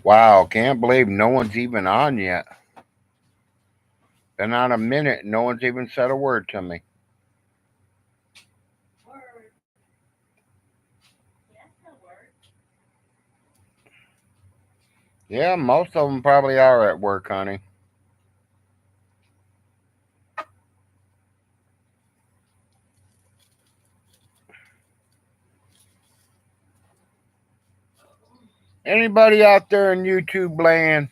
Wow, can't believe no one's even on yet. Been on a minute and no one's even said a word to me. Yeah, most of them probably are at work, honey. Anybody out there in YouTube land?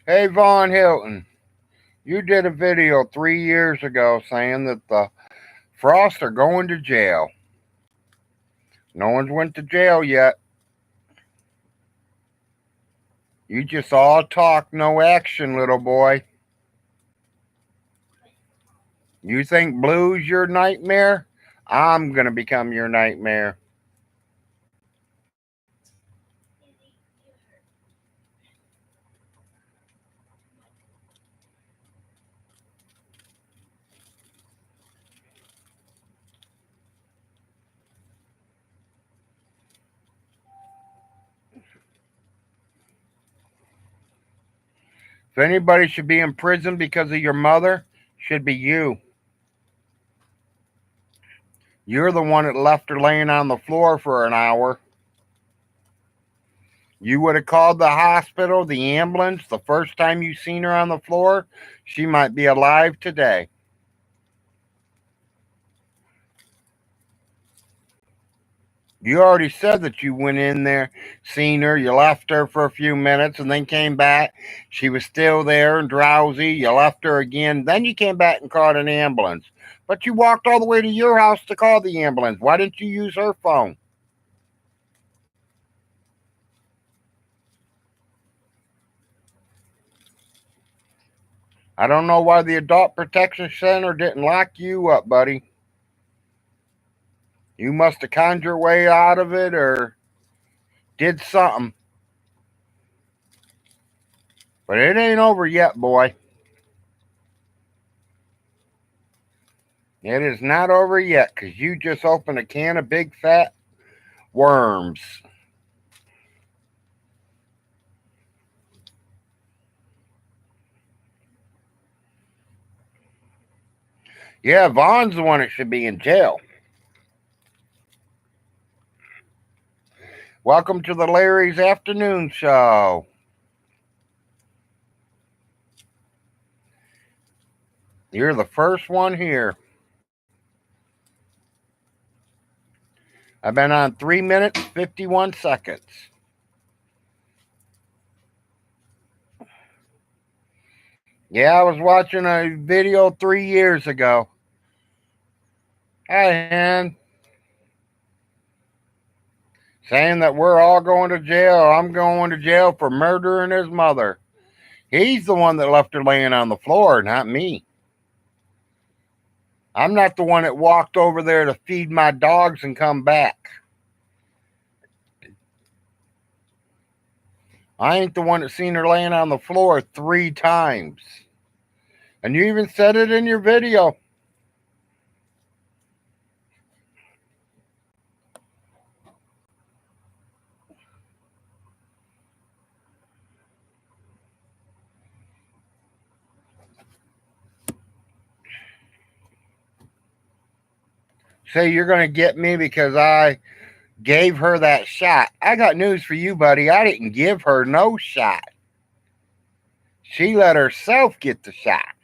Hey, Vaughn Hilton, you did a video 3 years ago saying that the Frosts are going to jail. No one's went to jail yet. You just all talk, no action, little boy. You think blue's your nightmare? I'm going to become your nightmare. If anybody should be in prison because of your mother, should be you. You're the one that left her laying on the floor for an hour. You would have called the hospital, the ambulance, the first time you seen her on the floor. She might be alive today. You already said that you went in there, seen her, you left her for a few minutes, and then came back. She was still there and drowsy. You left her again. Then you came back and called an ambulance. But you walked all the way to your house to call the ambulance. Why didn't you use her phone? I don't know why the Adult Protection Center didn't lock you up, buddy. You must have conned your way out of it or did something. But it ain't over yet, boy. It is not over yet because you just opened a can of big fat worms. Yeah, Vaughn's the one that should be in jail. Welcome to the Larry's Afternoon Show. You're the first one here. I've been on 3 minutes, 51 seconds. Yeah, I was watching a video 3 years ago. Hey, man. Saying that we're all going to jail. I'm going to jail for murdering his mother. He's the one that left her laying on the floor, not me. I'm not the one that walked over there to feed my dogs and come back. I ain't the one that seen her laying on the floor 3 times. And you even said it in your video. Say you're going to get me because I gave her that shot. I got news for you, buddy. I didn't give her no shot. She let herself get the shot.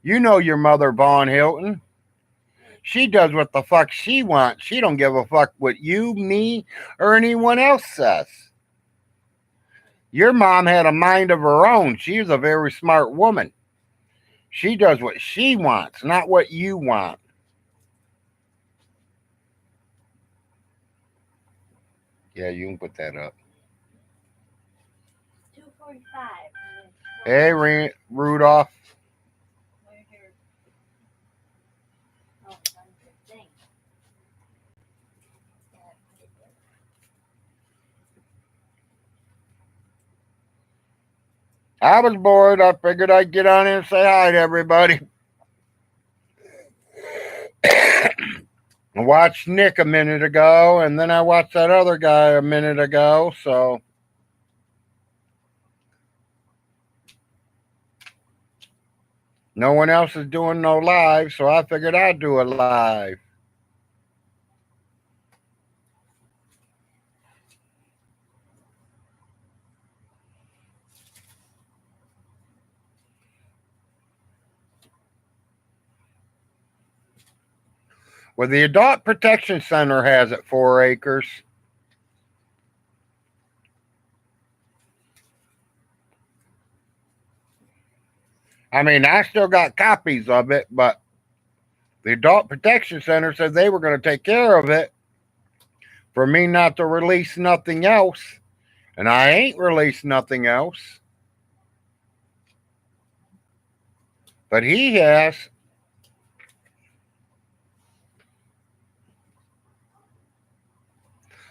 You know your mother, Vaughn Hilton. She does what the fuck she wants. She don't give a fuck what you, me, or anyone else says. Your mom had a mind of her own. She's a very smart woman. She does what she wants, not what you want. Yeah, you can put that up. 2:45. Hey, Rudolph. I was bored. I figured I'd get on here and say hi to everybody. I watched Nick a minute ago, and then I watched that other guy a minute ago, so no one else is doing no live, so I figured I'd do a live. Well, the Adult Protection Center has it 4 acres. I mean, I still got copies of it, but the Adult Protection Center said they were going to take care of it for me not to release nothing else. And I ain't released nothing else. But he has.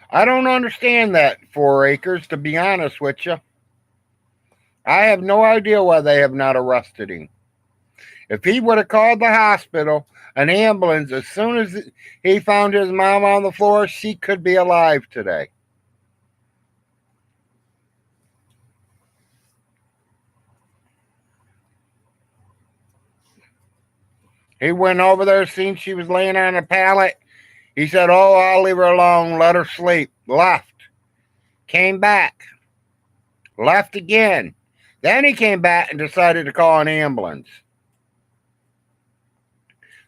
I don't understand that 4 acres, to be honest with you. I have no idea why they have not arrested him. If he would have called the hospital, an ambulance, as soon as he found his mom on the floor, she could be alive today. He went over there, seen she was laying on a pallet. He said, "Oh, I'll leave her alone, let her sleep." Left. Came back. Left again. Then he came back and decided to call an ambulance.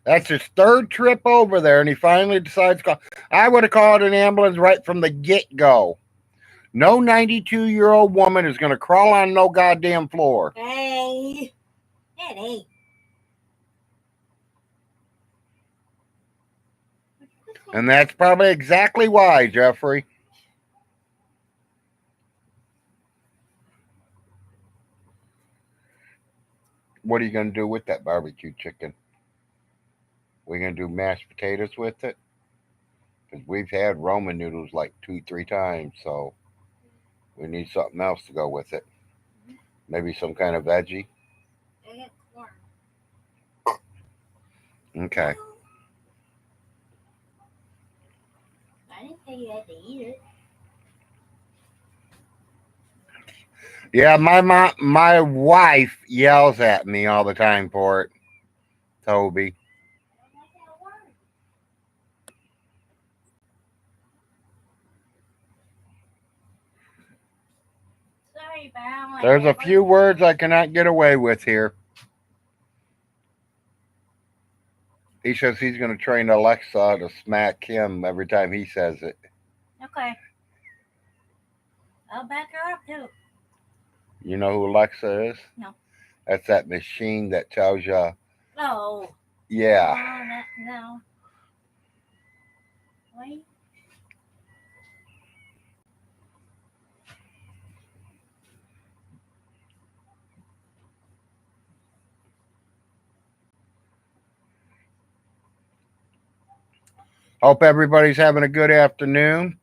That's his third trip over there, and he finally decides to call. I would have called an ambulance right from the get go. No 92-year-old woman is going to crawl on no goddamn floor. Hey. Hey. And that's probably exactly why, Jeffrey. What are you going to do with that barbecue chicken? We're going to do mashed potatoes with it? Because we've had Roman noodles like 2, 3 times, so we need something else to go with it. Maybe some kind of veggie. Okay. I didn't say you had to eat it. Yeah, my wife yells at me all the time for it, Toby. Sorry, but There's a few words I cannot get away with here. He says he's going to train Alexa to smack him every time he says it. Okay. I'll back her up too. You know who Alexa is? No. That's that machine that tells you. Oh. Yeah. No. Wait. Hope everybody's having a good afternoon.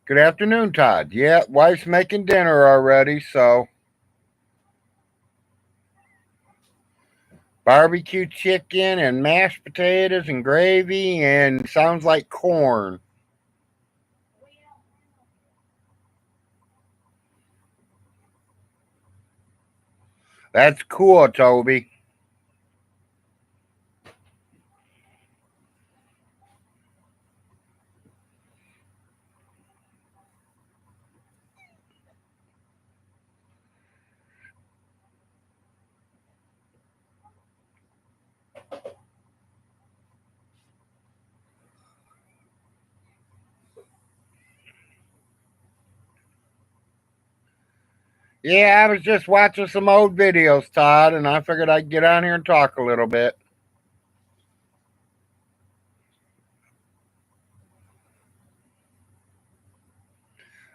Good afternoon, Todd. Yeah, wife's making dinner already, so barbecue chicken and mashed potatoes and gravy and sounds like corn. That's cool, Toby. Yeah, I was just watching some old videos, Todd, and I figured I'd get on here and talk a little bit.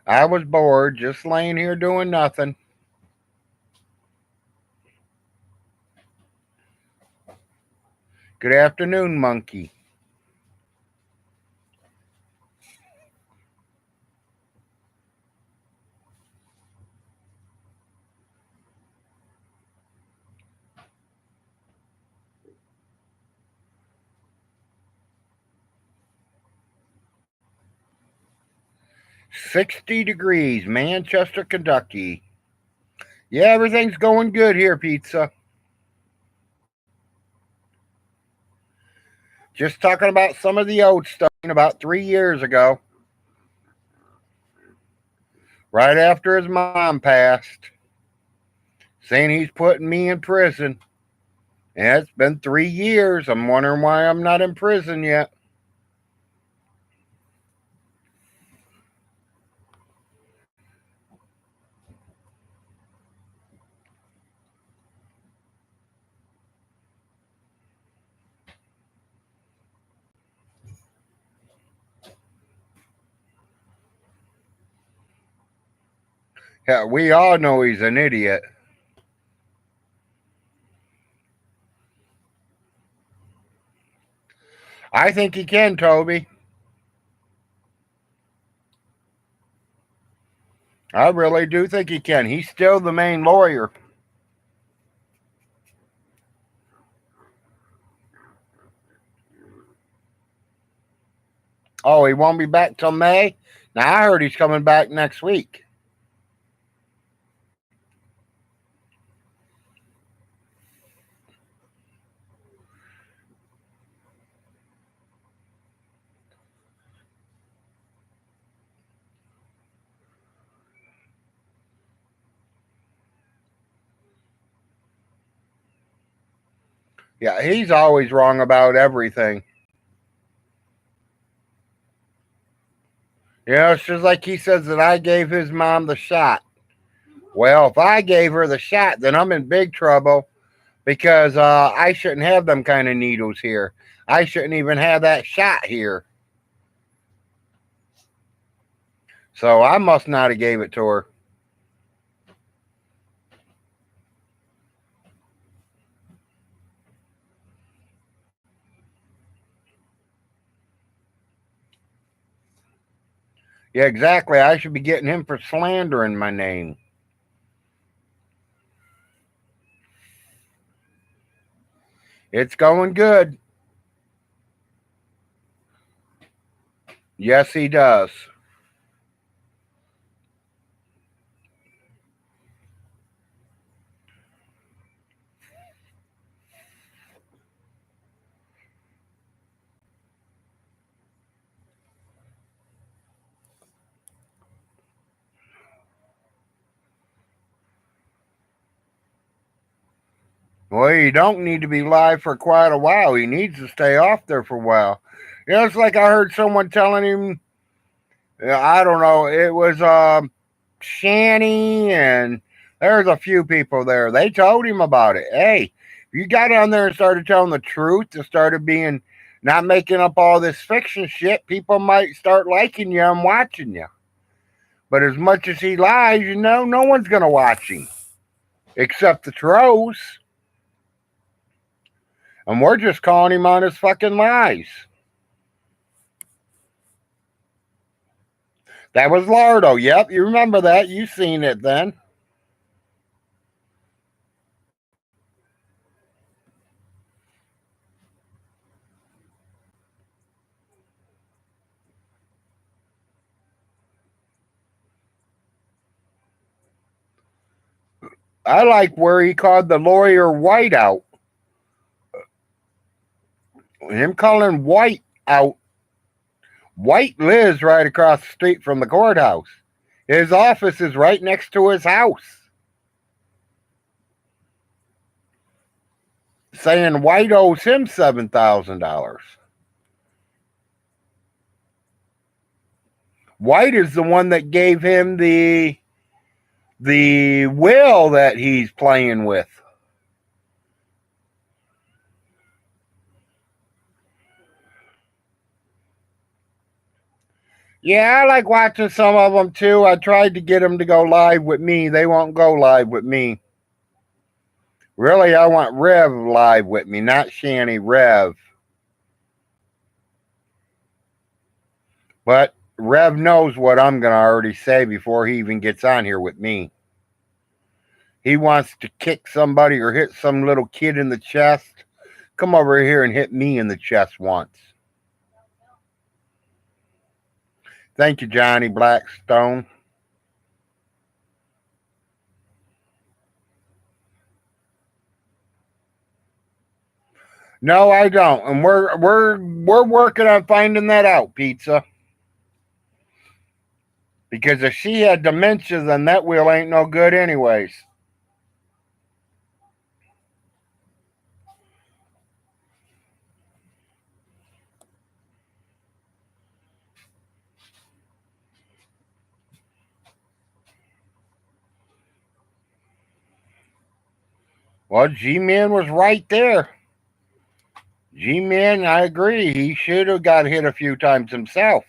I was bored, just laying here doing nothing. Good afternoon, monkey. 60 degrees, Manchester, Kentucky. Yeah, everything's going good here, pizza. Just talking about some of the old stuff about 3 years ago, right after his mom passed, saying he's putting me in prison. Yeah, it's been 3 years. I'm wondering why I'm not in prison yet. Yeah, we all know he's an idiot. I think he can, Toby. I really do think he can. He's still the main lawyer. Oh, he won't be back till May? Now, I heard he's coming back next week. Yeah, he's always wrong about everything. You know, it's just like he says that I gave his mom the shot. Well, if I gave her the shot, then I'm in big trouble because I shouldn't have them kind of needles here. I shouldn't even have that shot here. So I must not have gave it to her. Yeah, exactly. I should be getting him for slandering my name. It's going good. Yes, he does. Well, he don't need to be live for quite a while. He needs to stay off there for a while. You know, it's like I heard someone telling him, I don't know, it was Shanny and there's a few people there. They told him about it. Hey, if you got on there and started telling the truth and started being not making up all this fiction shit, people might start liking you and watching you. But as much as he lies, you know, no one's gonna watch him except the trolls. And we're just calling him on his fucking lies. That was Lardo. Yep, you remember that. You seen it then. I like where he called the lawyer White out. Him calling White out. White lives right across the street from the courthouse. His office is right next to his house. Saying White owes him $7,000. White is the one that gave him the will that he's playing with. Yeah, I like watching some of them too. I tried to get them to go live with me. They won't go live with me. Really, I want Rev live with me, not Shanny, Rev. But Rev knows what I'm going to already say before he even gets on here with me. He wants to kick somebody or hit some little kid in the chest. Come over here and hit me in the chest once. Thank you, Johnny Blackstone. No, I don't, and we're working on finding that out, Pizza. Because if she had dementia, then that wheel ain't no good, anyways. Well, G-Man was right there. G-Man, I agree. He should have got hit a few times himself.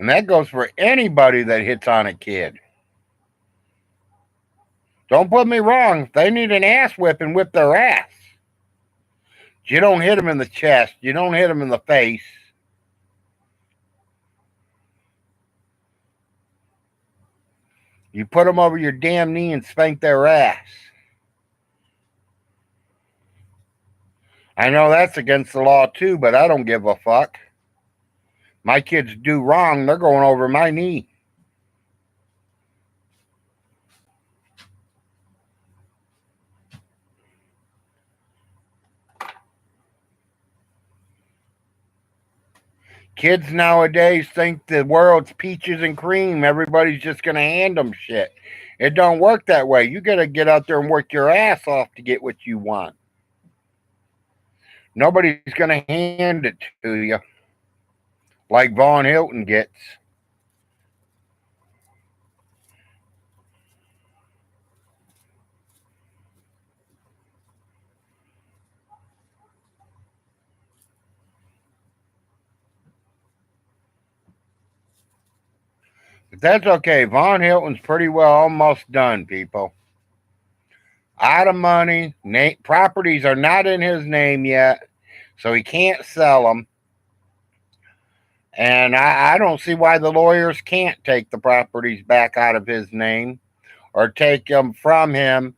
And that goes for anybody that hits on a kid. Don't put me wrong. If they need an ass whipping, whip their ass. You don't hit them in the chest. You don't hit them in the face. You put them over your damn knee and spank their ass. I know that's against the law too, but I don't give a fuck. My kids do wrong, they're going over my knee. Kids nowadays think the world's peaches and cream. Everybody's just going to hand them shit. It don't work that way. You got to get out there and work your ass off to get what you want. Nobody's going to hand it to you like Vaughn Hilton gets. But that's okay. Vaughn Hilton's pretty well almost done, people. Out of money. Properties are not in his name yet, so he can't sell them. And I don't see why the lawyers can't take the properties back out of his name or take them from him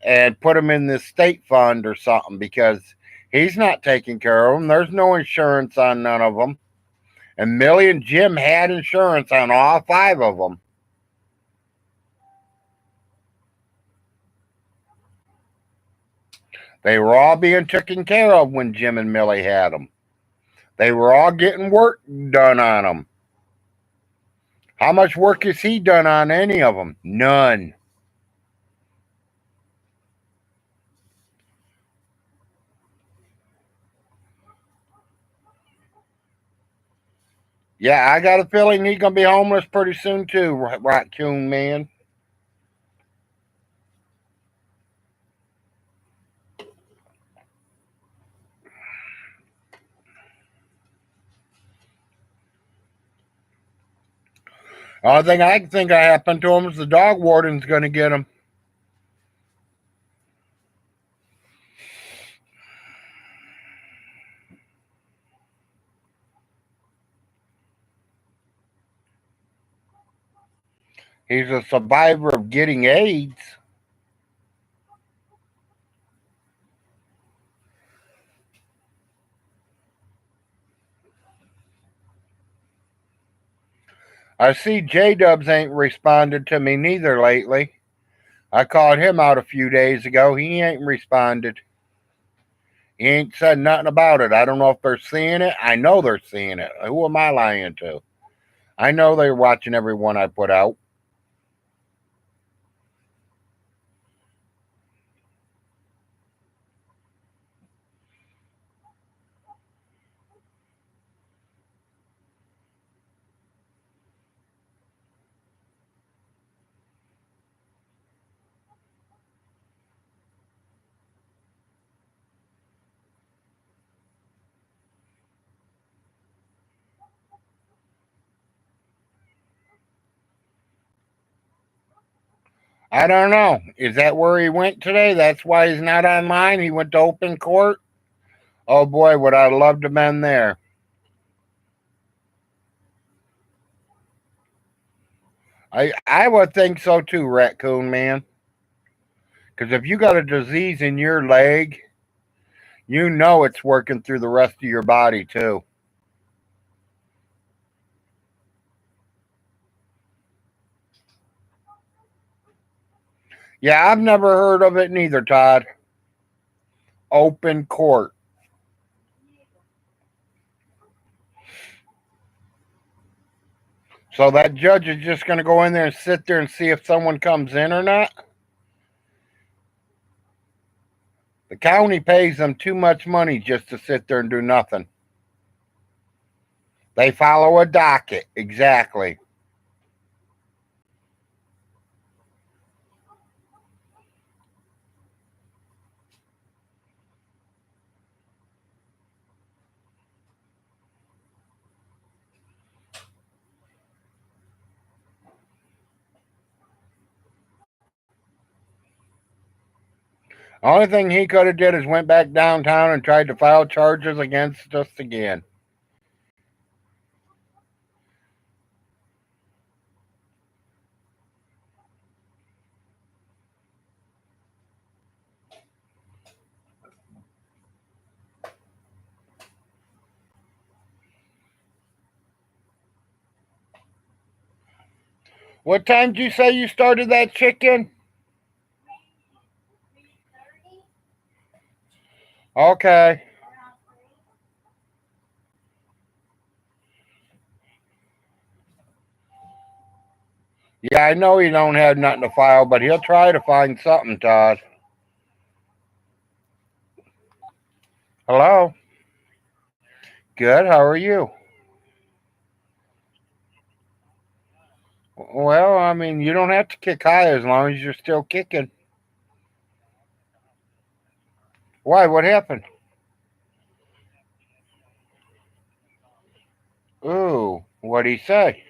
and put them in the state fund or something, because he's not taking care of them. There's no insurance on none of them. And Millie and Jim had insurance on all 5 of them. They were all being taken care of when Jim and Millie had them. They were all getting work done on them. How much work has he done on any of them? None. Yeah, I got a feeling he's going to be homeless pretty soon too, Raccoon Man. Only thing I can think of happened to him is the dog warden's going to get him. He's a survivor of getting AIDS. I see J Dubs ain't responded to me neither lately. I called him out a few days ago. He ain't responded. He ain't said nothing about it. I don't know if they're seeing it. I know they're seeing it. Who am I lying to? I know they're watching every one I put out. I don't know. Is that where he went today? That's why he's not online. He went to open court. Oh boy, would I love to have been there. I would think so too, Raccoon Man. Because if you got a disease in your leg, you know it's working through the rest of your body too. Yeah, I've never heard of it neither, Todd. Open court. So that judge is just going to go in there and sit there and see if someone comes in or not? The county pays them too much money just to sit there and do nothing. They follow a docket, exactly. Only thing he could have did is went back downtown and tried to file charges against us again. What time did you say you started that chicken? Okay. Yeah, I know he don't have nothing to file, but he'll try to find something, Todd. Hello? Good, how are you? Well, I mean, you don't have to kick high as long as you're still kicking. Why? What happened? Ooh, what'd he say?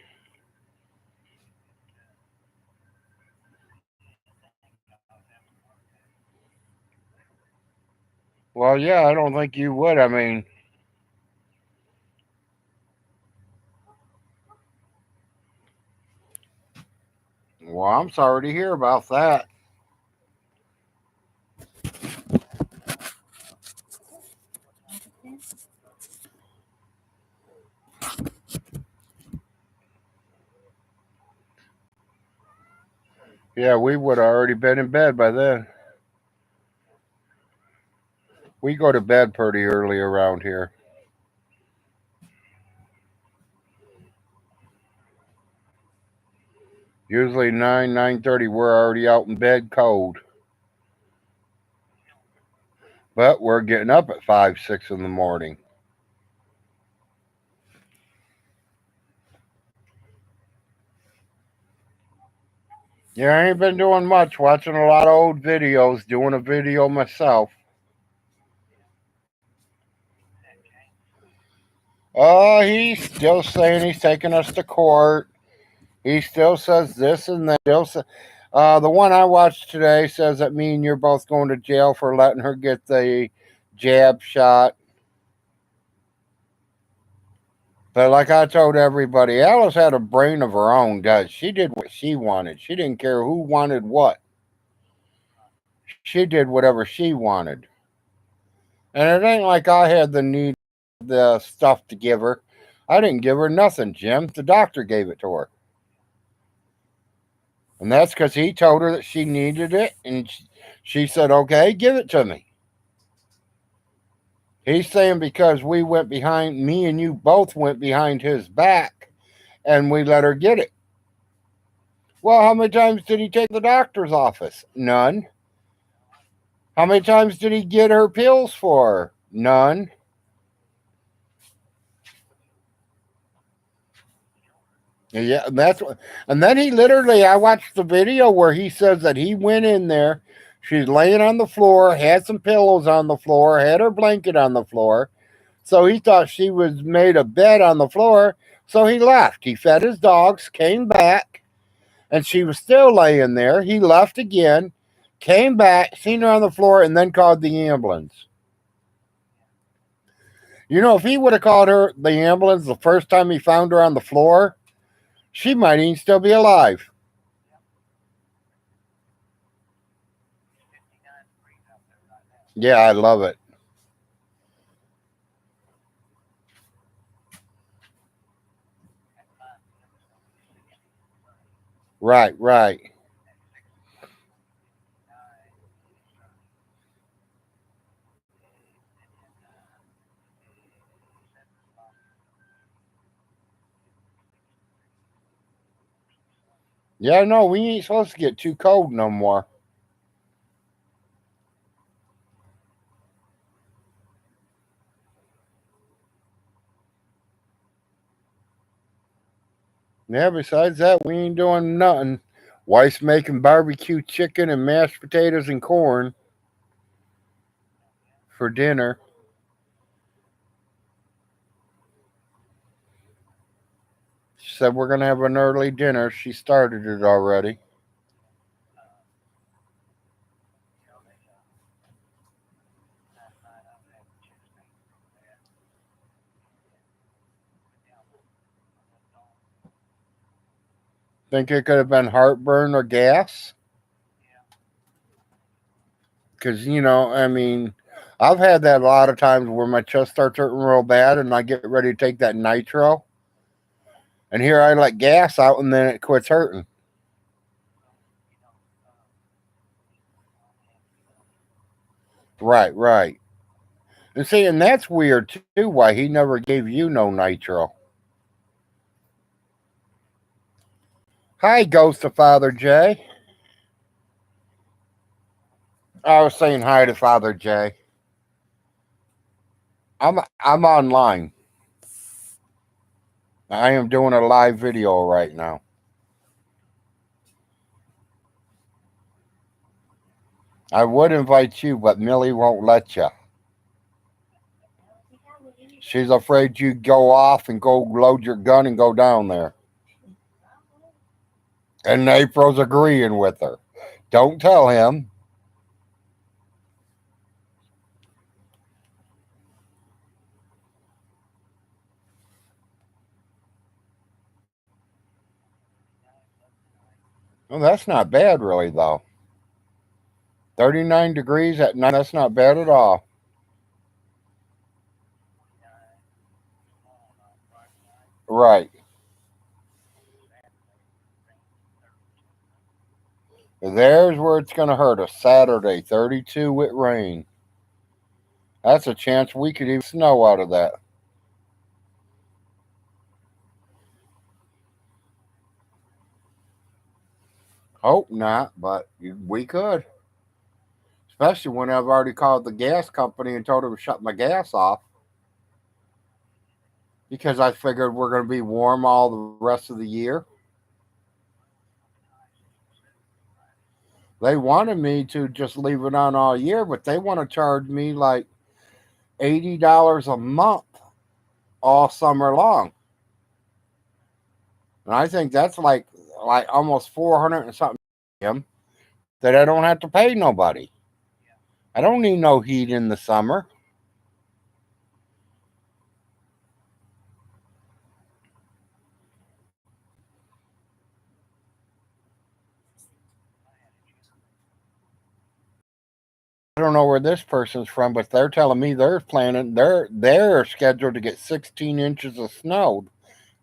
Well, yeah, I don't think you would. I mean, well, I'm sorry to hear about that. Yeah, we would have already been in bed by then. We go to bed pretty early around here. Usually 9:30. We're already out in bed cold. But we're getting up at 5, 6 in the morning. Yeah, I ain't been doing much. Watching a lot of old videos. Doing a video myself. He's still saying he's taking us to court. He still says this and that. The one I watched today says that me and you're both going to jail for letting her get the jab shot. But like I told everybody, Alice had a brain of her own, guys. She did what she wanted. She didn't care who wanted what. She did whatever she wanted. And it ain't like I had the need the stuff to give her. I didn't give her nothing, Jim. The doctor gave it to her. And that's because he told her that she needed it. And she said, okay, give it to me. He's saying because we went behind, me and you both went behind his back and we let her get it. Well, how many times did he take the doctor's office? None. How many times did he get her pills for her? None. Yeah, and then he literally, I watched the video where he says that he went in there. She's laying on the floor, had some pillows on the floor, had her blanket on the floor. So he thought she was made a bed on the floor. So he left. He fed his dogs, came back, and she was still laying there. He left again, came back, seen her on the floor, and then called the ambulance. You know, if he would have called the ambulance the first time he found her on the floor, she might even still be alive. Yeah, I love it. Right, right. Yeah, no, we ain't supposed to get too cold no more. Yeah, besides that, we ain't doing nothing. Wife's making barbecue chicken and mashed potatoes and corn for dinner. She said we're gonna have an early dinner. She started it already. Think it could have been heartburn or gas? Because, I mean, I've had that a lot of times where my chest starts hurting real bad and I get ready to take that nitro. And here I let gas out and then it quits hurting. Right, right. And see, and that's weird too, why he never gave you no nitro. Hi, Ghost of Father Jay. I was saying hi to Father Jay. I'm online. I am doing a live video right now. I would invite you, but Millie won't let you. She's afraid you go off and go load your gun and go down there. And April's agreeing with her. Don't tell him. Well, that's not bad, really, though. 39 degrees at night, that's not bad at all. Right. There's where it's going to hurt us. Saturday, 32 with rain. That's a chance we could even snow out of that. Hope not, but we could. Especially when I've already called the gas company and told them to shut my gas off because I figured we're going to be warm all the rest of the year. They wanted me to just leave it on all year, but they want to charge me like $80 a month all summer long. And I think that's like almost 400 and something that I don't have to pay nobody. I don't need no heat in the summer. I don't know where this person's from, but they're telling me they're scheduled to get 16 inches of snow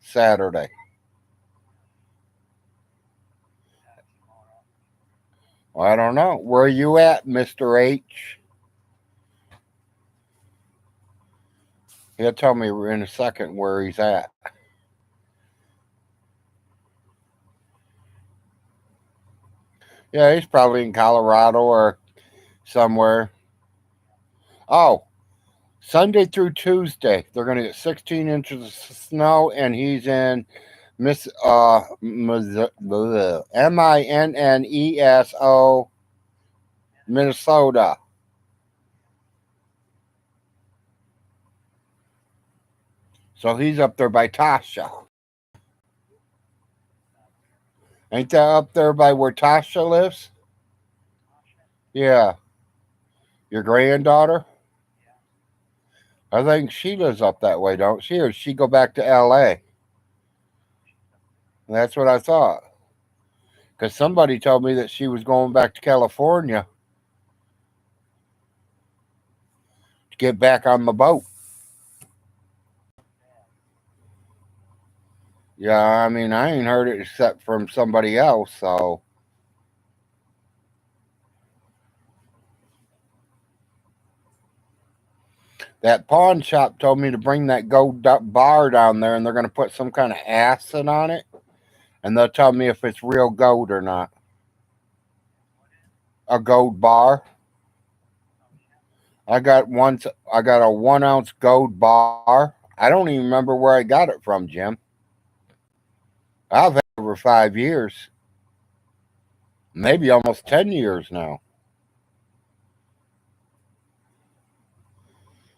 Saturday. Well, I don't know. Where are you at, Mr. H? He'll tell me in a second where he's at. Yeah, he's probably in Colorado or somewhere. Oh, Sunday through Tuesday, they're going to get 16 inches of snow, and he's in Minneso, Minnesota. So he's up there by Tasha. Ain't that up there by where Tasha lives? Yeah, your granddaughter. I think she lives up that way, don't she? Or she go back to L.A. That's what I thought. Because somebody told me that she was going back to California. get back on the boat. Yeah, I mean, I ain't heard it except from somebody else, so. That pawn shop told me to bring that gold bar down there, and they're going to put some kind of acid on it, and they'll tell me if it's real gold or not. A gold bar. I got one. I got a 1 ounce gold bar. I don't even remember where I got it from, Jim. I've had it over 5 years, maybe almost 10 years now.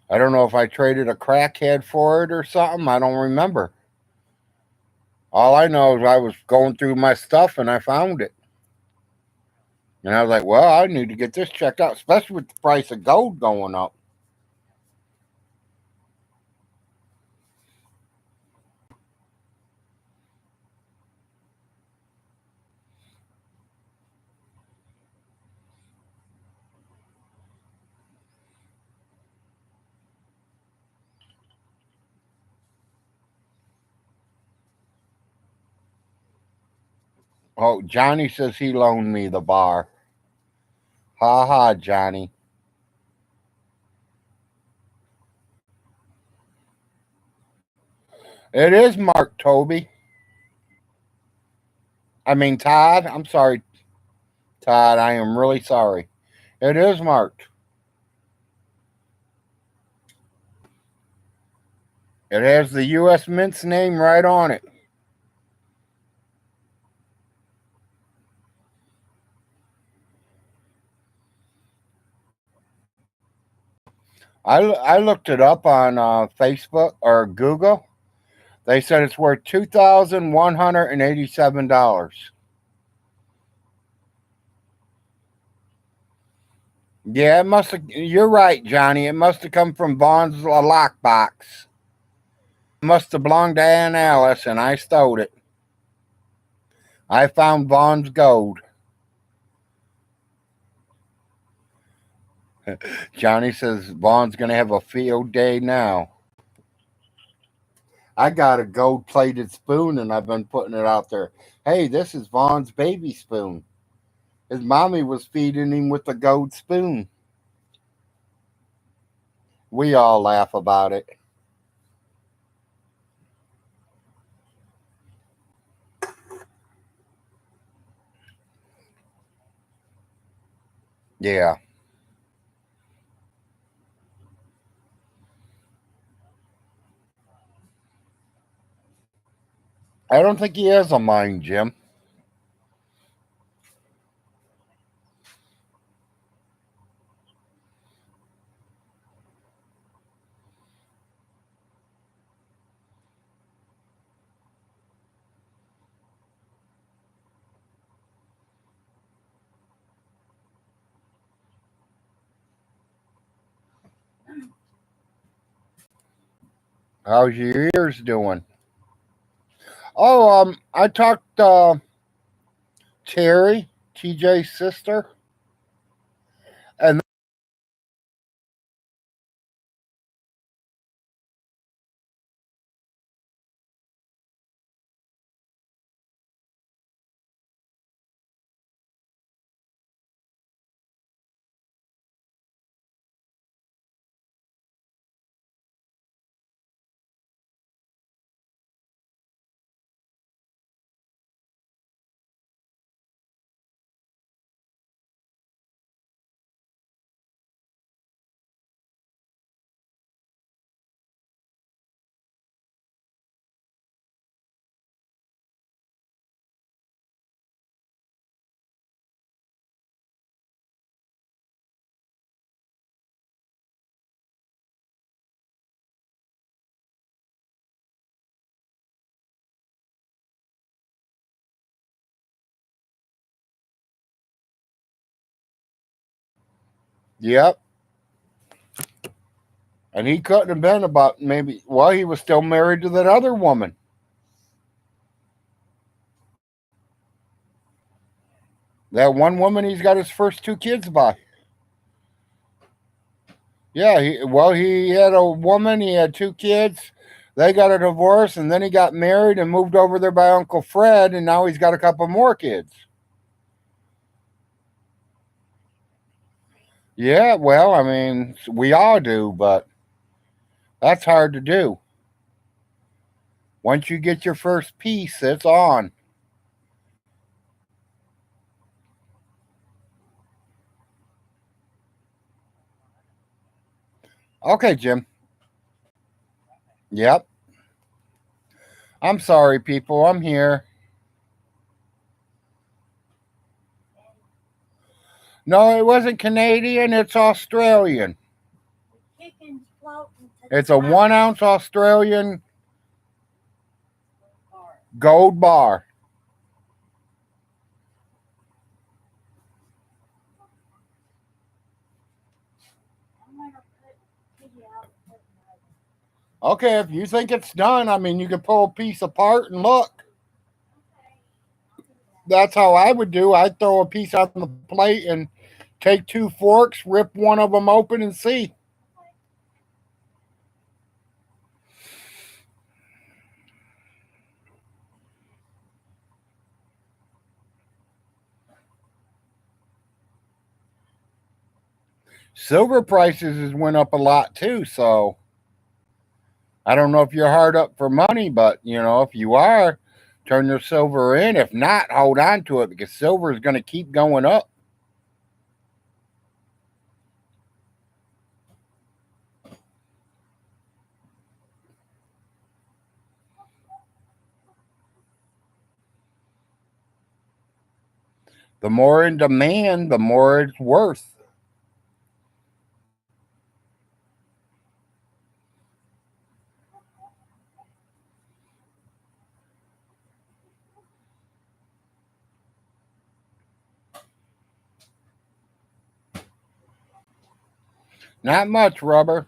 I don't know if I traded a crackhead for it or something. I don't remember. All I know is I was going through my stuff and I found it. And I was like, well, I need to get this checked out, especially with the price of gold going up. Oh, Johnny says he loaned me the bar. Ha ha, Johnny. It is marked, Toby. I mean, Todd. I'm sorry, Todd. I am really sorry. It is marked. It has the U.S. Mint's name right on it. I looked it up on Facebook or Google. They said it's worth $2,187. Yeah, it must have. You're right, Johnny. It must have come from Vaughn's lockbox. Must have belonged to Aunt Alice, and I stole it. I found Vaughn's gold. Johnny says Vaughn's gonna have a field day now. I got a gold plated spoon, and I've been putting it out there. Hey, this is Vaughn's baby spoon. His mommy was feeding him with the gold spoon. We all laugh about it. Yeah. I don't think he has a mind, Jim. How's your ears doing? Oh, I talked Terry, TJ's sister, and yep, and he couldn't have been about maybe. Well, he was still married to that other woman. That one woman he's got his first two kids by. Yeah, he had a woman, he had 2 kids. They got a divorce, and then he got married and moved over there by Uncle Fred, and now he's got a couple more kids. Yeah, well, I mean, we all do, but that's hard to do. Once you get your first piece, it's on. Okay, Jim. Yep. I'm sorry, people. I'm here. No, it wasn't Canadian. It's Australian. Chicken's floating to It's the a top. 1 ounce Australian gold bar. I'm gonna put tea out. Okay, if you think it's done, I mean, you can pull a piece apart and look. That's how I would do. I'd throw a piece on the plate and take 2 forks, rip one of them open, and see. Silver prices has went up a lot too, so I don't know if you're hard up for money, but if you are, turn your silver in. If not, hold on to it because silver is going to keep going up. The more in demand, the more it's worth. Not much, rubber.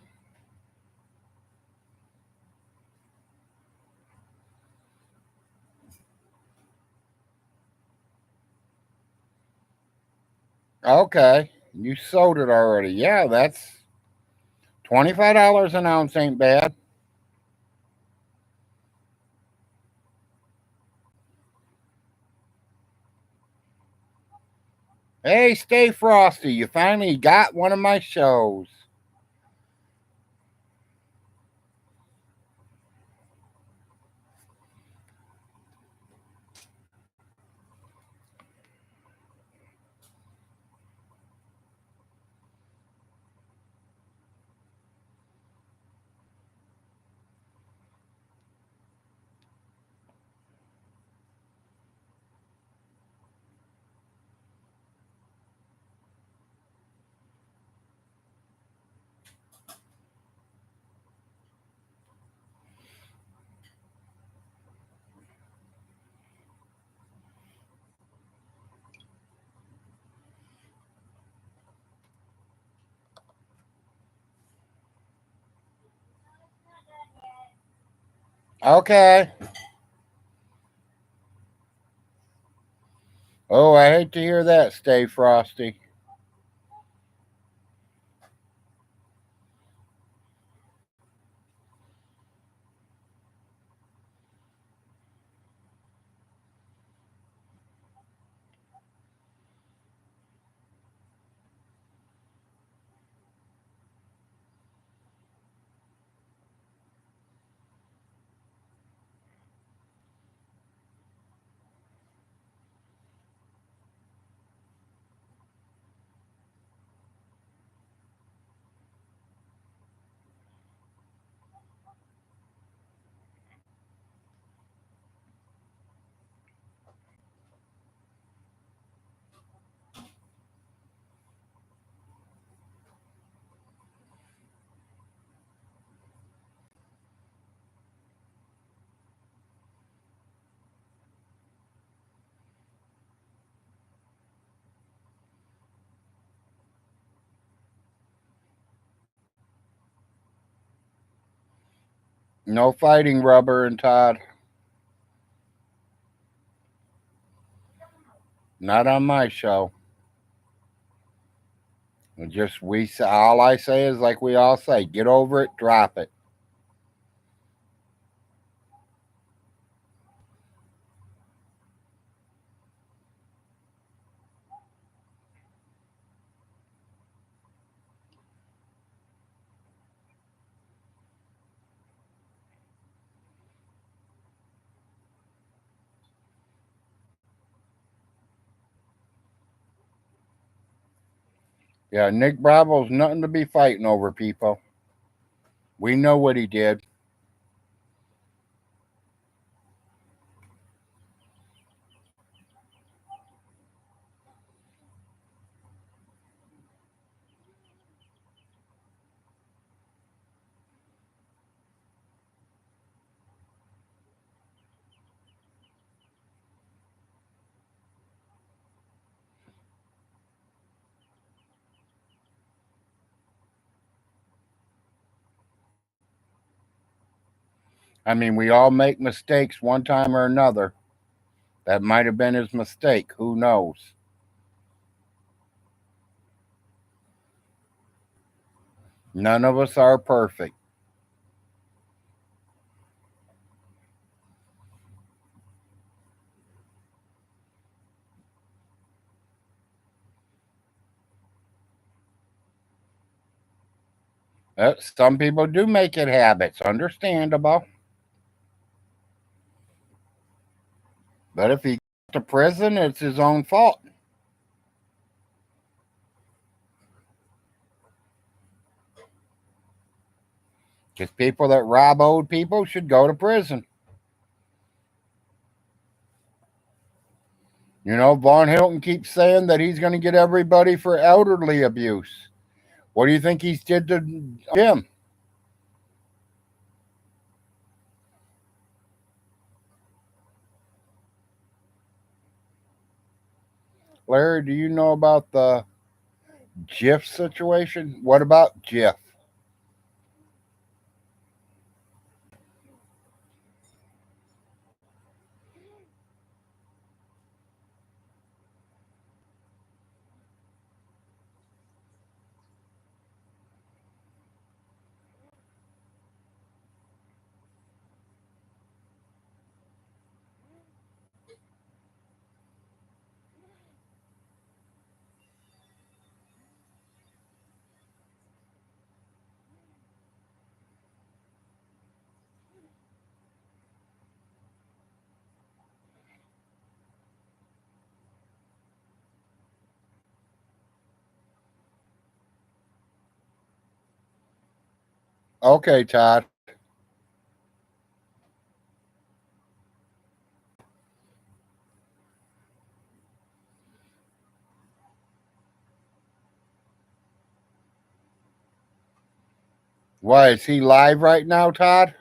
Okay, you sold it already. Yeah, that's $25 an ounce. Ain't bad. Hey, Stay Frosty, you finally got one of my shows. Okay. Oh, I hate to hear that, Stay Frosty. No fighting, Rubber and Todd. Not on my show. And just all I say is like we all say, get over it, drop it. Yeah, Nick Bravo's nothing to be fighting over, people. We know what he did. I mean, we all make mistakes one time or another. That might have been his mistake. Who knows? None of us are perfect. Some people do make it habits. Understandable. But if he goes to prison, it's his own fault. Because people that rob old people should go to prison. You know, Von Hilton keeps saying that he's going to get everybody for elderly abuse. What do you think he's did to Jim? Larry, do you know about the Jiff situation? What about Jiff? Okay, Todd. Why is he live right now, Todd?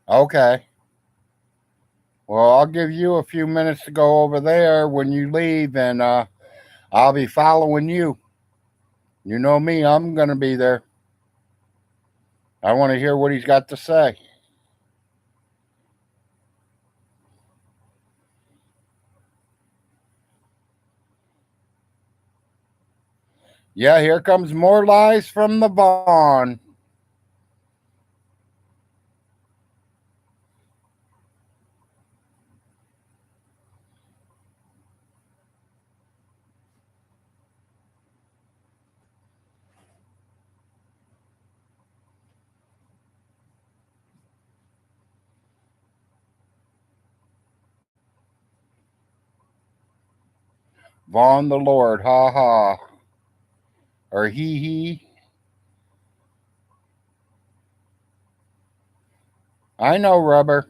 Okay. Well, I'll give you a few minutes to go over there when you leave, and I'll be following you. You know me, I'm going to be there. I want to hear what he's got to say. Yeah, here comes more lies from the Vaughn. Vaughn the Lord, ha ha. Or he. I know, Rubber.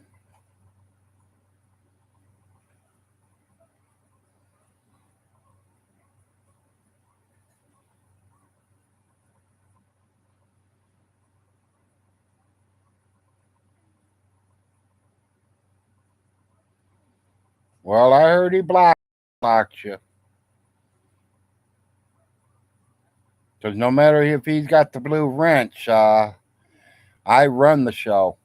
Well, I heard he blocked you. Because no matter if he's got the blue wrench, I run the show.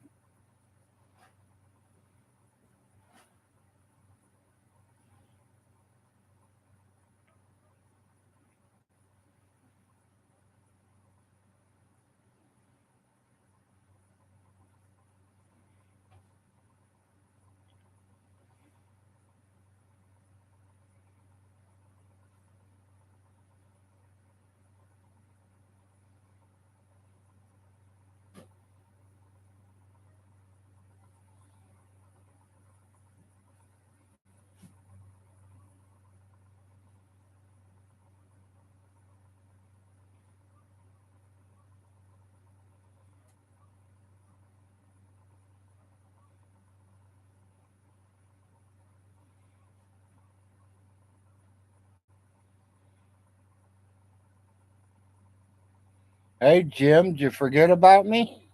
Hey, Jim, did you forget about me?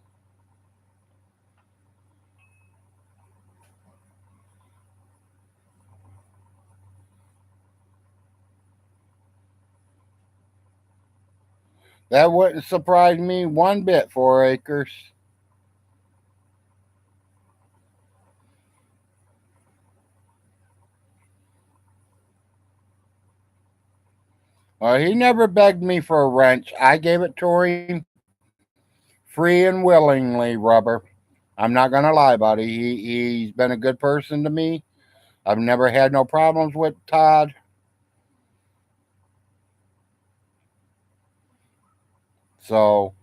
That wouldn't surprise me one bit, 4 acres. He never begged me for a wrench. I gave it to him free and willingly, Rubber. I'm not going to lie, buddy. He's been a good person to me. I've never had no problems with Todd. So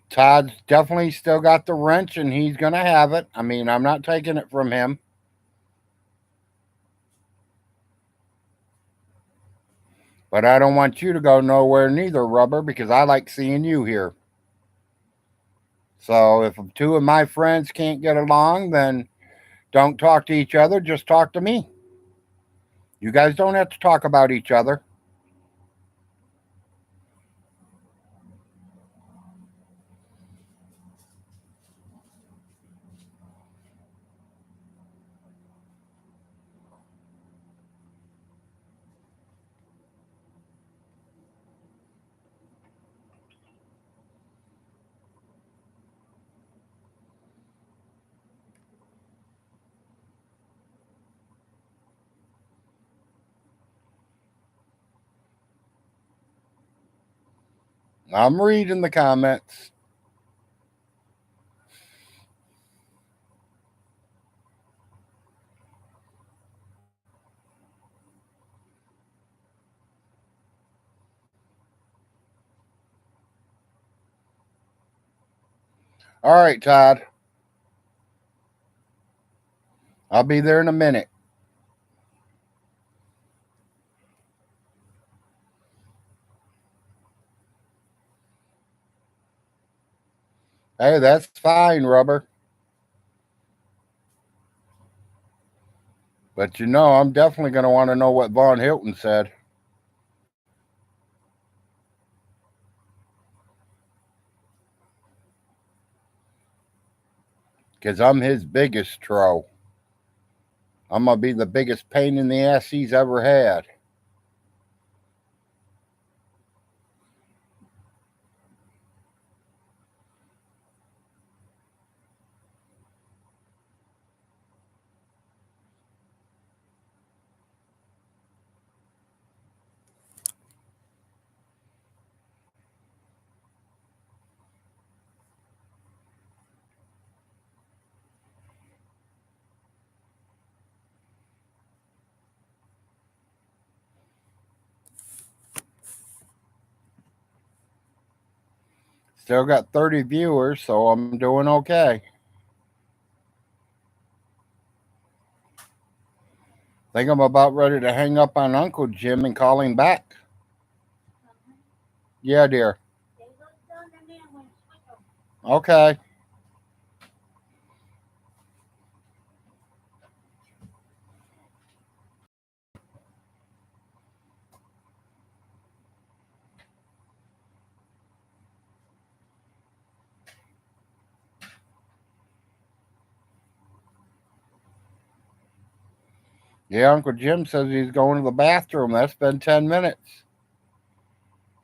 Todd's definitely still got the wrench and he's going to have it. I mean, I'm not taking it from him. But I don't want you to go nowhere neither, Rubber, because I like seeing you here. So if two of my friends can't get along, then don't talk to each other, just talk to me. You guys don't have to talk about each other. I'm reading the comments. All right, Todd. I'll be there in a minute. Hey, that's fine, Rubber. But I'm definitely going to want to know what Von Hilton said. Because I'm his biggest troll. I'm going to be the biggest pain in the ass he's ever had. Still got 30 viewers, so I'm doing okay. Think I'm about ready to hang up on Uncle Jim and call him back. Yeah, dear. Okay. Yeah, Uncle Jim says he's going to the bathroom. That's been 10 minutes.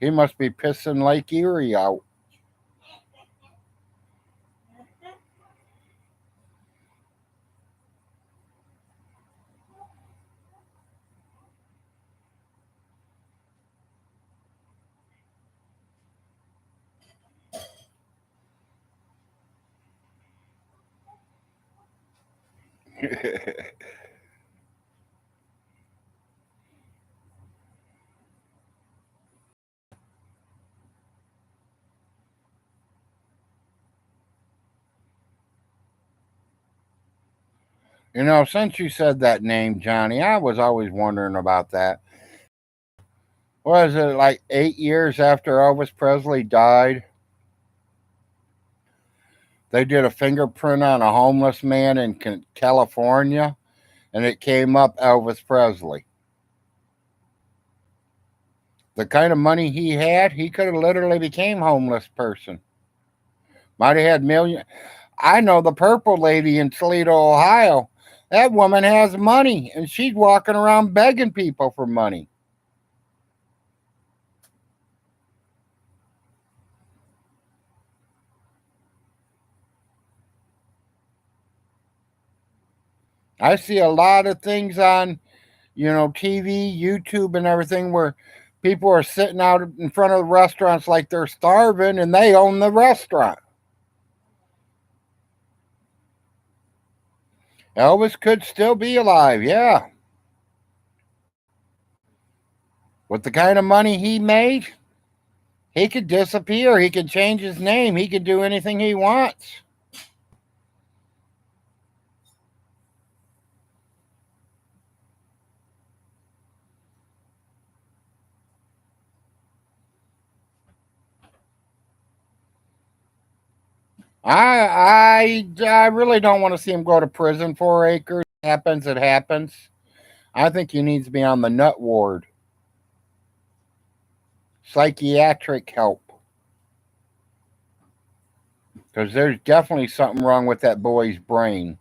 He must be pissing Lake Erie out. Since you said that name, Johnny, I was always wondering about that. Was it like 8 years after Elvis Presley died? They did a fingerprint on a homeless man in California, and it came up Elvis Presley. The kind of money he had, he could have literally became homeless person. Might have had million. I know the purple lady in Toledo, Ohio. That woman has money, and she's walking around begging people for money. I see a lot of things on, TV, YouTube, and everything where people are sitting out in front of the restaurants like they're starving and they own the restaurant. Elvis could still be alive, yeah. With the kind of money he made, he could disappear. He could change his name. He could do anything he wants. I really don't want to see him go to prison for acres. Happens, it happens. I think he needs to be on the nut ward. Psychiatric help. Because there's definitely something wrong with that boy's brain.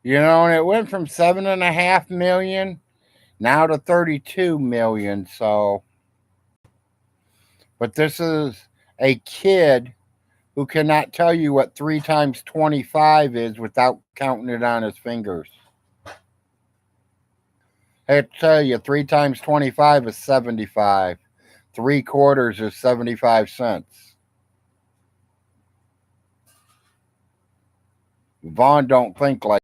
And it went from 7.5 million now to 32 million. So, but this is a kid who cannot tell you what 3 times 25 is without counting it on his fingers. I tell you, 3 times 25 is 75. 3/4 is 75 cents. Vaughn don't think like.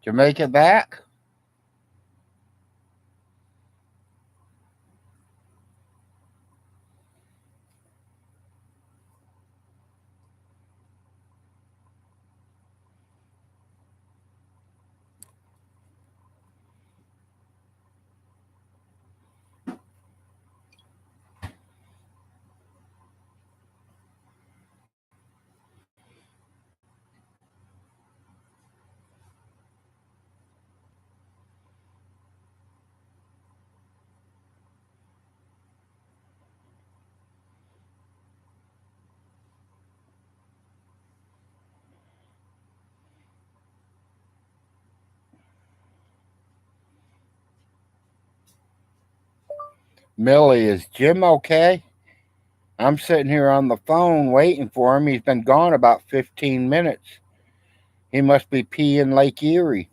To make it back? Millie, is Jim okay? I'm sitting here on the phone waiting for him. He's been gone about 15 minutes. He must be peeing Lake Erie.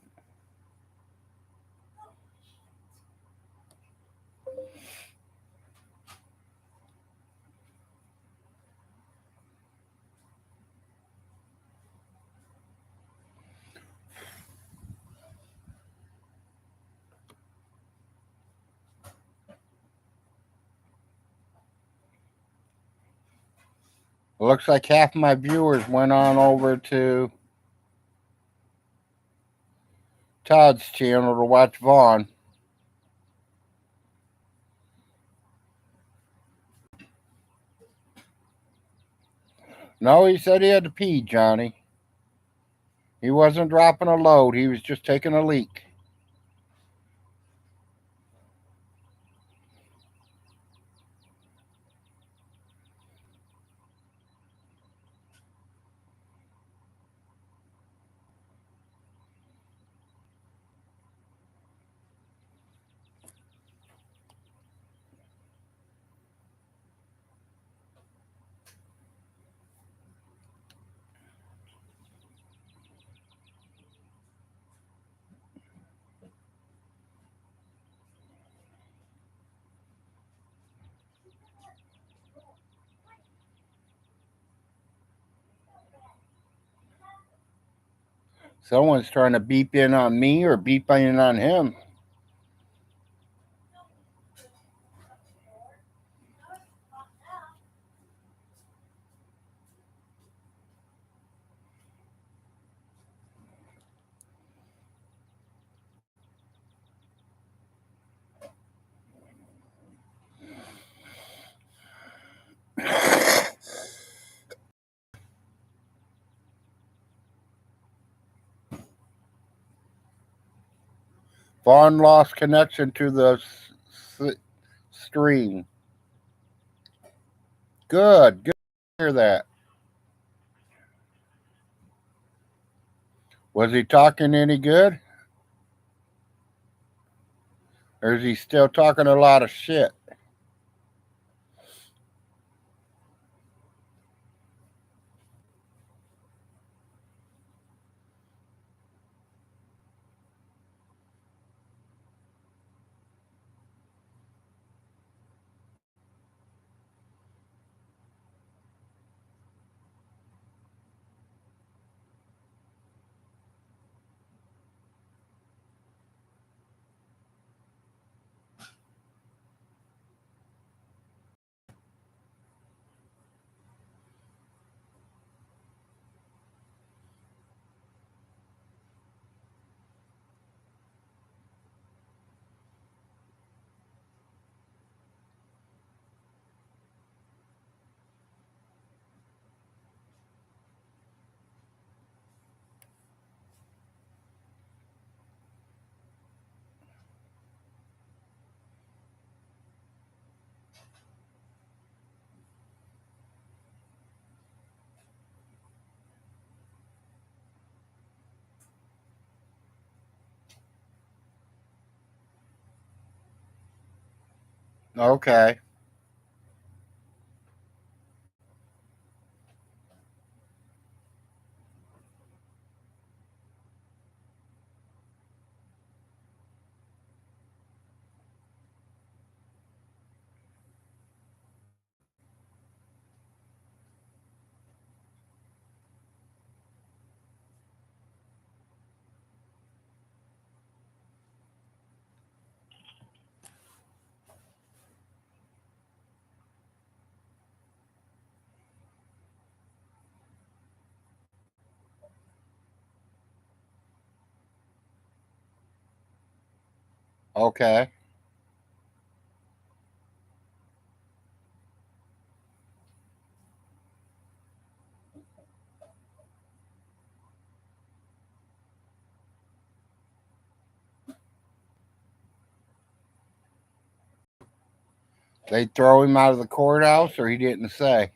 Looks like half my viewers went on over to Todd's channel to watch Vaughn. No, he said he had to pee, Johnny. He wasn't dropping a load. He was just taking a leak. Someone's trying to beep in on me or beep in on him. Vaughn lost connection to the stream. Good to hear that. Was he talking any good? Or is he still talking a lot of shit? Okay. Okay. They throw him out of the courthouse, or he didn't say?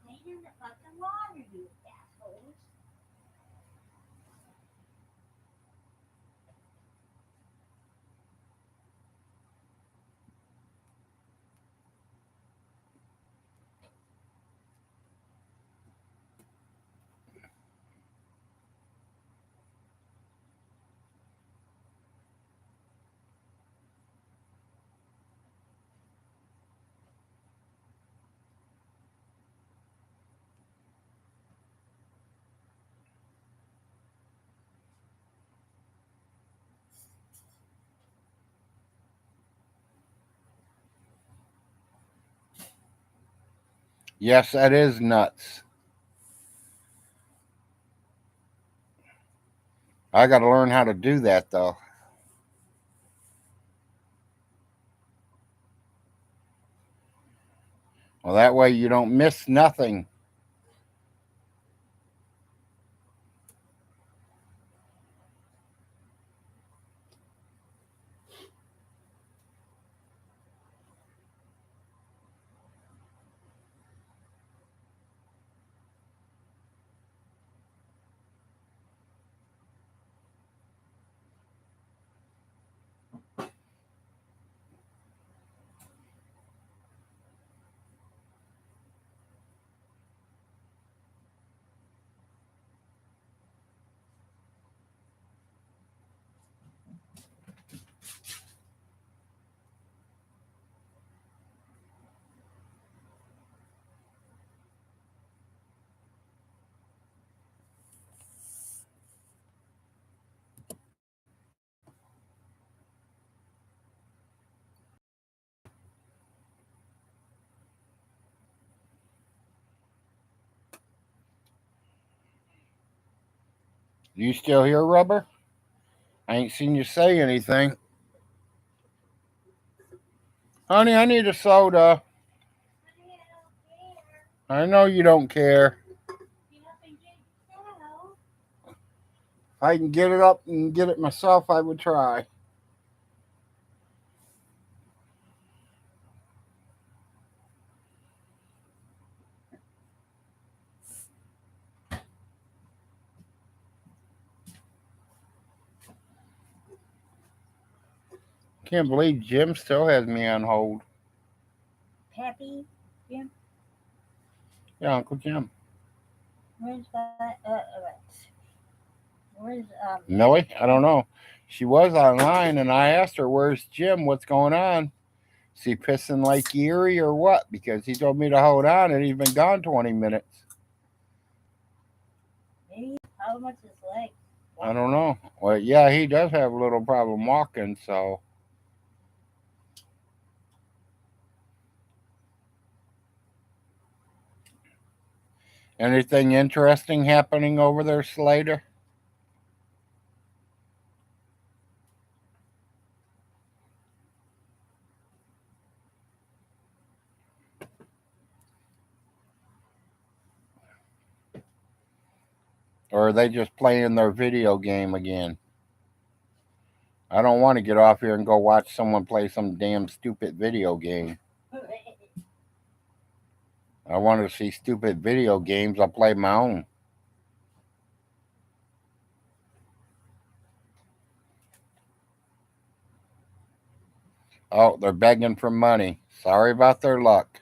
Cleaning the fucking water, you assholes. Yes, that is nuts. I got to learn how to do that though. Well, that way you don't miss nothing. You still here, Rubber? I ain't seen you say anything. Honey, I need a soda. I know you don't care. If I can get it up and get it myself, I would try. Can't believe Jim still has me on hold. Pappy, Jim, Yeah, Uncle Jim. where's that? Where's Millie? I don't know. She was online and I asked her, "Where's Jim? What's going on? Is he pissing Lake Erie or what?" Because he told me to hold on and he's been gone 20 minutes. maybe how much his leg? I don't know. Well, yeah, he does have a little problem walking, so. Anything interesting happening over there, Slater? Or are they just playing their video game again? I don't want to get off here and go watch someone play some damn stupid video game. I want to see stupid video games. I'll play my own. Oh, they're begging for money. Sorry about their luck.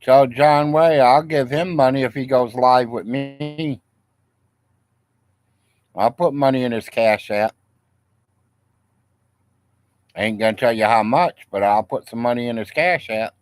Tell John Way I'll give him money if he goes live with me. I'll put money in his Cash App. I ain't gonna tell you how much, but I'll put some money in his Cash App.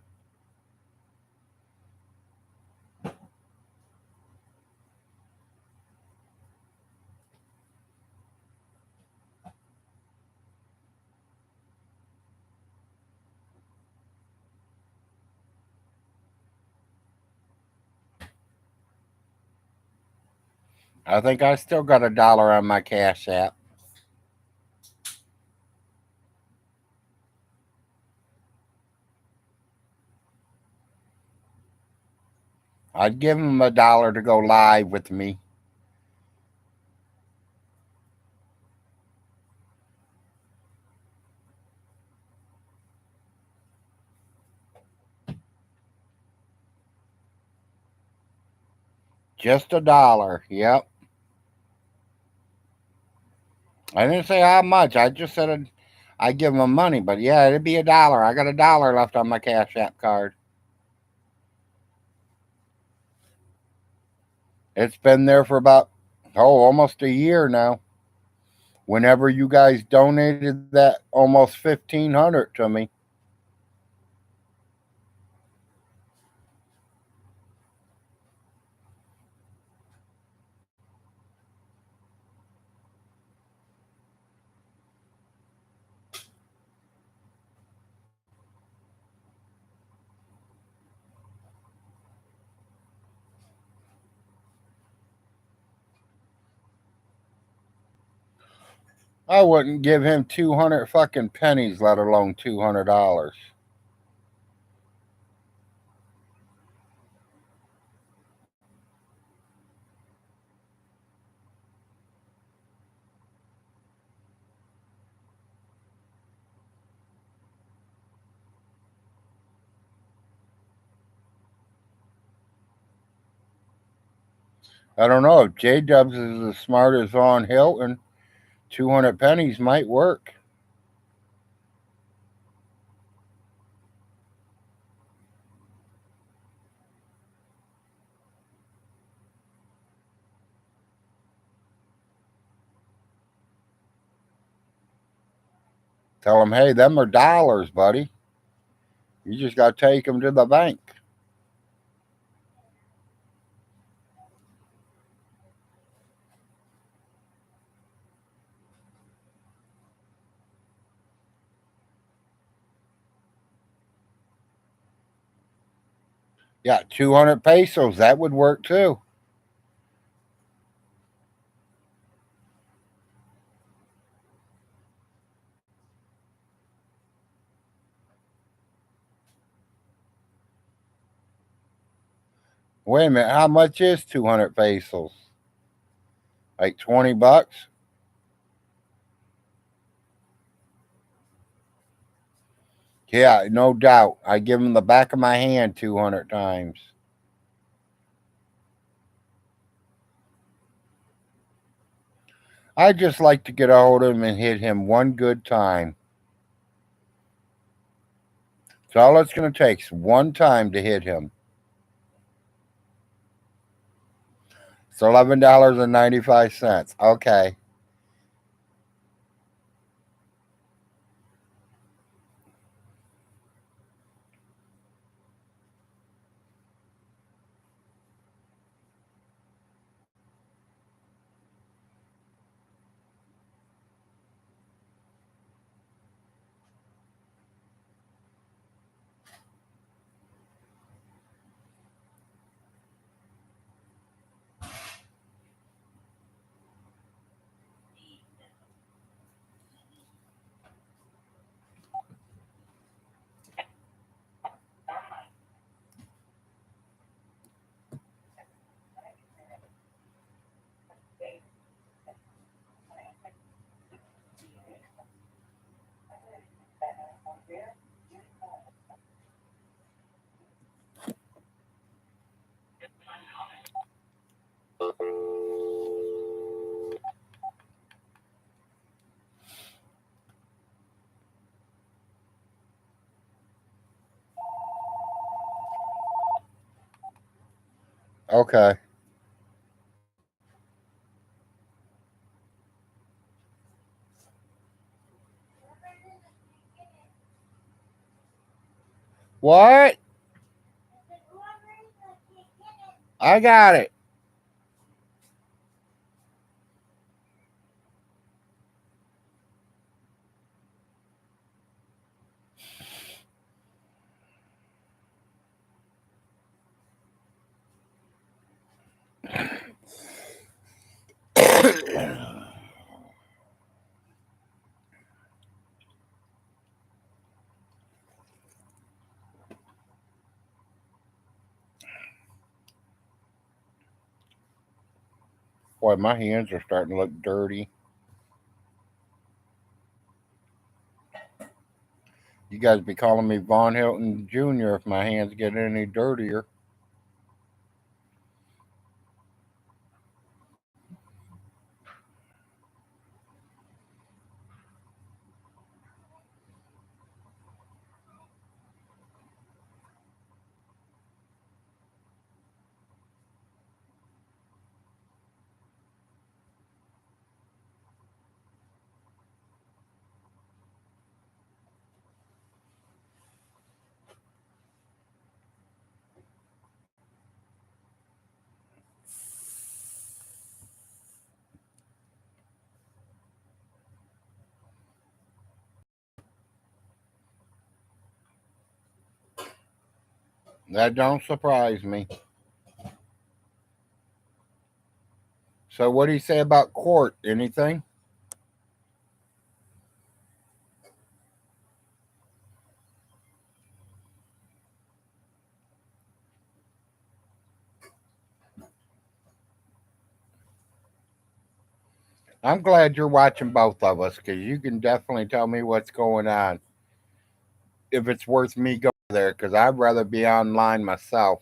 I think I still got $1 on my Cash App. I'd give him $1 to go live with me. Just $1. Yep. I didn't say how much. I just said I'd give him money. But yeah, it'd be $1. I got $1 left on my Cash App card. It's been there for about almost a year now. Whenever you guys donated that almost 1,500 to me. I wouldn't give him 200 fucking pennies, let alone $200. I don't know if J Dubs is as smart as Von Hilton. 200 pennies might work. Tell him, hey, them are dollars, buddy. You just got to take them to the bank. Yeah, 200 pesos. That would work too. Wait a minute. How much is 200 pesos? Like 20 bucks? Yeah, no doubt. I give him the back of my hand 200 times. I just like to get a hold of him and hit him one good time. So all it's going to take is one time to hit him. It's $11.95. Okay. Okay. What? I got it. Boy, my hands are starting to look dirty. You guys be calling me Von Hilton Jr. if my hands get any dirtier. That don't surprise me. So what do you say about court? Anything? I'm glad you're watching both of us because you can definitely tell me what's going on if it's worth me going there because I'd rather be online myself.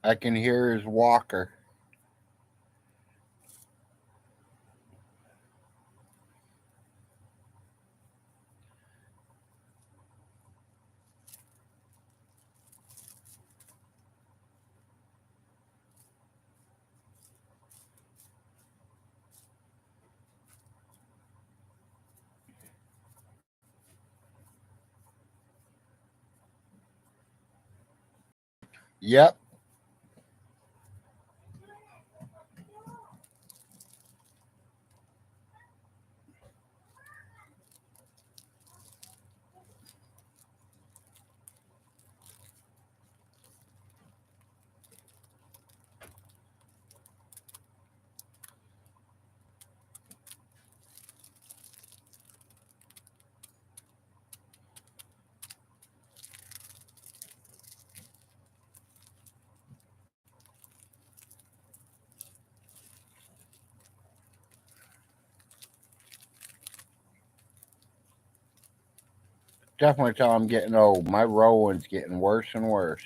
I can hear his walker. Yep. Definitely tell I'm getting old. My rolling's getting worse and worse.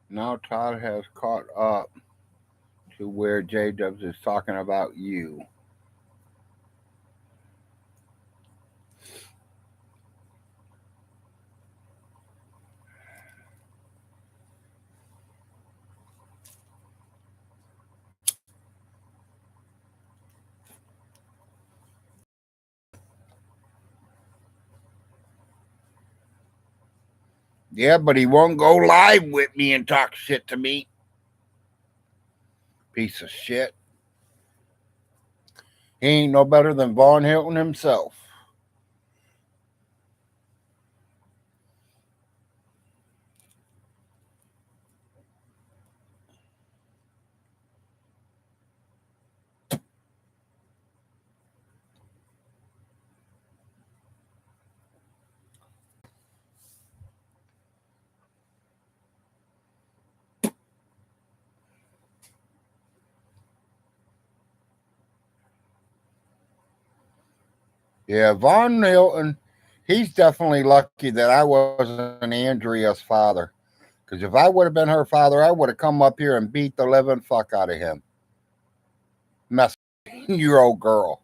Now Todd has caught up to where J Dubs is talking about you. Yeah, but he won't go live with me and talk shit to me. Piece of shit. He ain't no better than Vaughn Hilton himself. Yeah, Von Hilton, he's definitely lucky that I wasn't Andrea's father. Because if I would have been her father, I would have come up here and beat the living fuck out of him. Mess year old girl.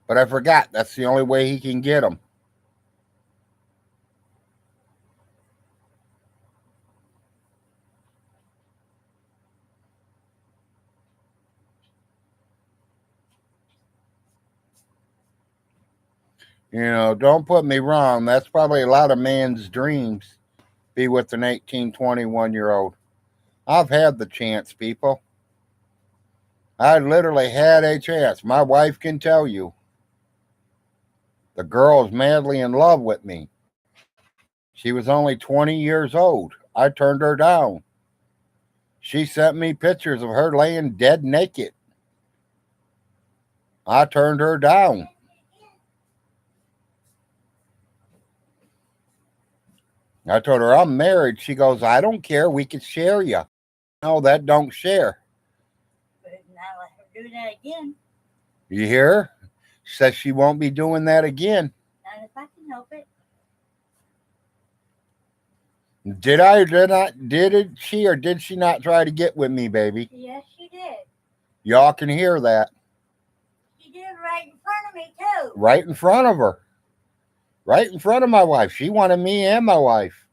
But I forgot that's the only way he can get them. Don't put me wrong. That's probably a lot of men's dreams. Be with an 18, 21-year old. I've had the chance, people. I literally had a chance. My wife can tell you. The girl is madly in love with me. She was only 20 years old. I turned her down. She sent me pictures of her laying dead naked. I turned her down. I told her I'm married. She goes, I don't care. We can share you. No, that don't share. But not let her do that again. You hear her? Says she won't be doing that again. Not if I can help it. Did she or did she not try to get with me, baby? Yes, she did. Y'all can hear that. She did right in front of me, too. Right in front of her. Right in front of my wife. She wanted me and my wife.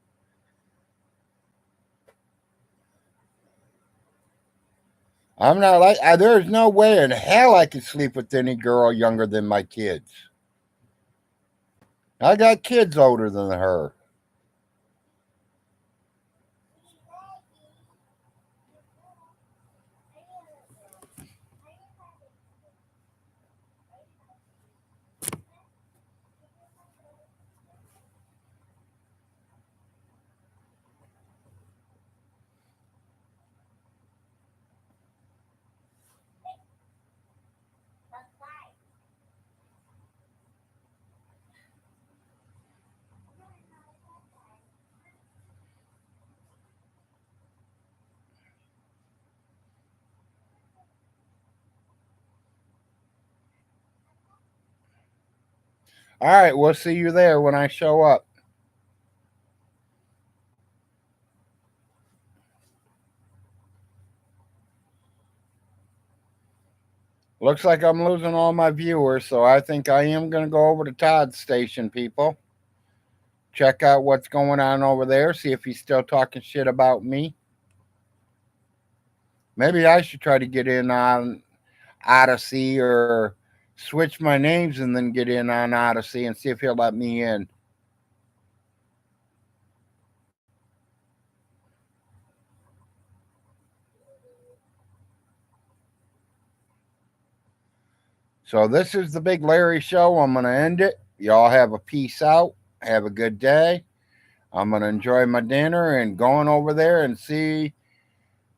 I'm not like, there's no way in hell I could sleep with any girl younger than my kids. I got kids older than her. All right, we'll see you there when I show up. Looks like I'm losing all my viewers, so I think I am going to go over to Todd's station, people. Check out what's going on over there, see if he's still talking shit about me. Maybe I should try to get in on Odyssey or switch my names and then get in on Odyssey and see if he'll let me in. So this is the Big Larry Show. I'm going to end it. Y'all have a peace out. Have a good day. I'm going to enjoy my dinner and going over there and see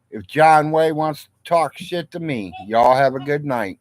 if John Way wants to talk shit to me. Y'all have a good night.